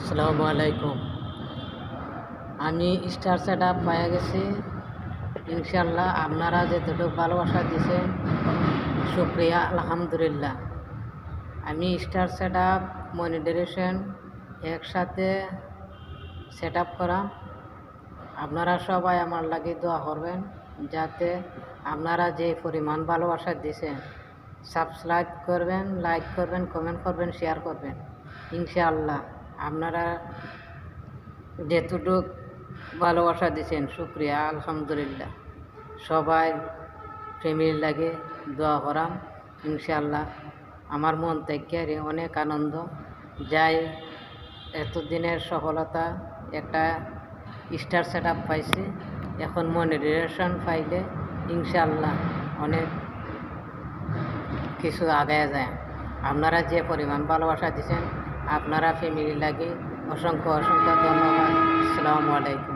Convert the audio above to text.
আসসালামু আলাইকুম। আমি স্টার সেট আপ পাইয়া গেছি। ইনশাল্লাহ আপনারা যেতটুকু ভালোবাসা দিয়েছেন, শুক্রিয়া, আলহামদুলিল্লাহ। আমি স্টার সেট আপ মনিটরেশন একসাথে সেট আপ করা। আপনারা সবাই আমার লাগে দোয়া করবেন, যাতে আপনারা যে পরিমাণ ভালোবাসা দিয়েছেন, সাবস্ক্রাইব করবেন, লাইক করবেন, কমেন্ট করবেন, শেয়ার করবেন। ইনশাআল্লাহ আপনারা যেতটুক ভালোবাসা দিয়েছেন, শুক্রিয়া, আলহামদুলিল্লাহ। সবাই ফ্যামিলির লাগে দোয়া করাম। ইনশাআল্লাহ আমার মন থেকে অনেক আনন্দ যাই। এতদিনের সফলতা একটা স্টার সেট আপ পাইছি, এখন মনিটরেশন পাইলে ইনশাআল্লাহ অনেক কিছু আগায় যায়। আপনারা যে পরিমাণ ভালোবাসা দিয়েছেন, আপনারা ফ্যামিলি লাগে অসংখ্য অসংখ্য ধন্যবাদ। আসসালামু আলাইকুম।